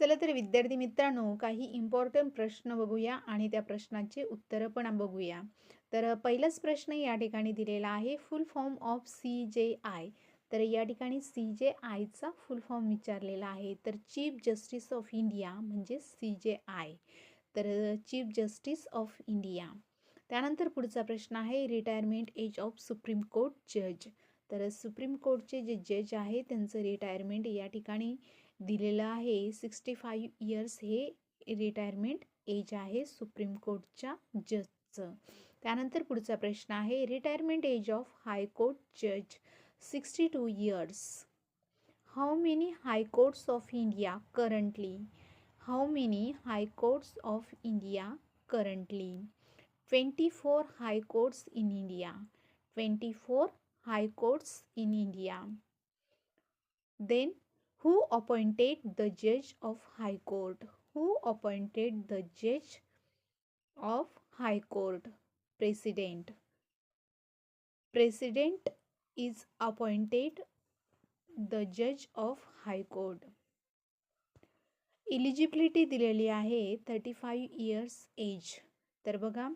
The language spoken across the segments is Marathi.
चला तर विद्यार्थी मित्रांनो, काही इम्पॉर्टंट प्रश्न बघूया आणि त्या प्रश्नांची उत्तरं पण बघूया. तर पहिलाच प्रश्न या ठिकाणी दिलेला आहे, फुल फॉर्म ऑफ CJI. तर या ठिकाणी CJIचा फुल फॉर्म विचारलेला आहे. तर चीफ जस्टिस ऑफ इंडिया म्हणजे CJI. तर चीफ जस्टिस ऑफ इंडिया. त्यानंतर पुढचा प्रश्न आहे, retirement age of supreme court जज. तर सुप्रीम कोर्टचे जे जज आहे त्यांचं रिटायरमेंट या ठिकाणी दिलेलं आहे. 65 इयर्स हे रिटायरमेंट एज आहे सुप्रीम कोर्टच्या जजचं. त्यानंतर पुढचा प्रश्न आहे, रिटायरमेंट एज ऑफ हायकोर्ट जज 62 years. How many high courts of India currently? How many high courts of India currently? 24 high courts in India. 24 high courts in India. Then, who appointed the judge of high court? Who appointed the judge of high court? President. President is appointed the judge of high court. Eligibility दिलेली आहे 35 years age. तर बघा,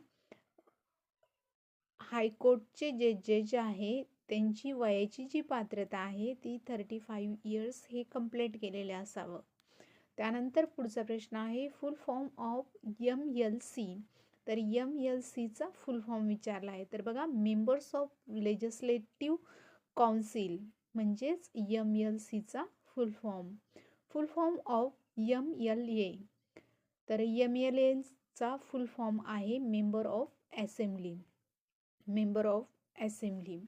हायकोर्टचे जे जज आहे त्यांची वयाची जी पात्रता आहे ती 35 इयर्स हे कंप्लीट केलेले असावं. त्यानंतर पुढचा प्रश्न आहे, फुल फॉर्म ऑफ MLC. तर MLCचा फुल फॉर्म विचारला आहे. तर बघा, मेंबर्स ऑफ लेजिस्लेटिव्ह काउन्सिल म्हणजेच MLCचा full form. Full form of MLA. तर MLAचा फुल फॉर्म आहे member of assembly. Member of assembly.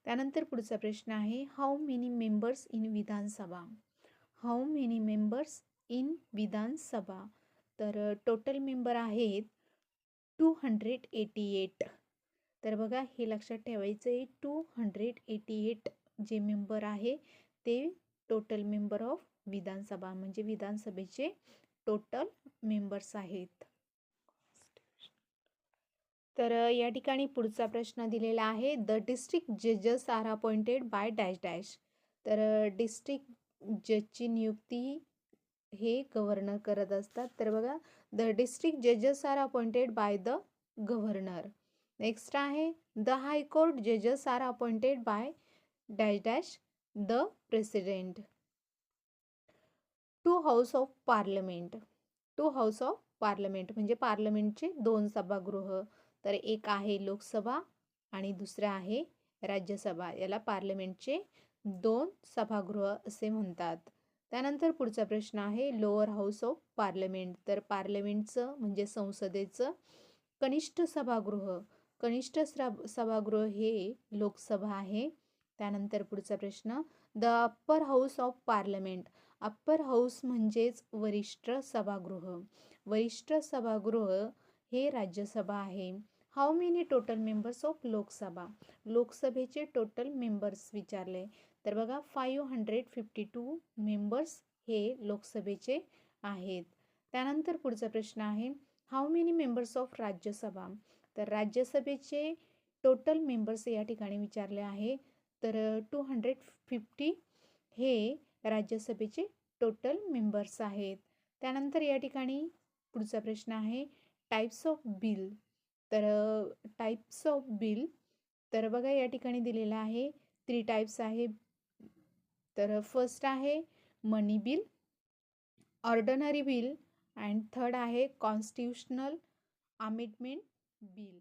त्यानंतर पुढचा प्रश्न आहे, how many members in Vidhansabha? How many members in Vidhansabha? तर टोटल मेंबर आहेत 288. तर बघा, हे लक्षात ठेवायचं आहे, 288 जे मेंबर आहे ते टोटल मेंबर ऑफ विधानसभा म्हणजे विधानसभेचे टोटल मेंबर्स आहेत. तर या ठिकाणी पुढचा प्रश्न दिलेला आहे, द डिस्ट्रिक्ट जजेस are appointed by dash dash. तर डिस्ट्रिक्ट जजची नियुक्ती हे गव्हर्नर करत असतात. तर बघा, द डिस्ट्रिक्ट जजेस are appointed by the governor. Next आहे, द हायकोर्ट जजेस are appointed by dash dash the president. Two house of parliament. Two house of parliament म्हणजे पार्लमेंटचे 2 सभागृह. तर एक आहे लोकसभा आणि दुसरं आहे राज्यसभा. याला पार्लमेंटचे 2 सभागृह असे म्हणतात. त्यानंतर पुढचा प्रश्न आहे, लोअर हाऊस ऑफ पार्लमेंट. तर पार्लमेंटचं म्हणजे संसदेचं कनिष्ठ सभागृह. कनिष्ठ सभागृह हे लोकसभा आहे. त्यानंतर पुढचा प्रश्न, the upper house of parliament. Upper house म्हणजेच वरिष्ठ सभागृह. वरिष्ठ सभागृह हे राज्यसभा आहे. How many total members of Lok Sabha? लोकसभेचे टोटल मेंबर्स विचारले. तर बघा, 552 मेंबर्स हे लोकसभेचे आहेत. त्यानंतर पुढचा प्रश्न आहे, how many members of Rajya Sabha? तर राज्यसभेचे टोटल मेंबर्स या ठिकाणी विचारले आहे. तर 250 हे राज्यसभेचे टोटल मेंबर्स आहेत. त्यानंतर या ठिकाणी पुढचा प्रश्न आहे, टाईप्स ऑफ बिल. तर टाईप्स ऑफ बिल, तर बघा या ठिकाणी दिलेलं आहे 3 टाईप्स आहे. तर फर्स्ट आहे money bill, ordinary bill and third आहे कॉन्स्टिट्यूशनल अमेंडमेंट बिल.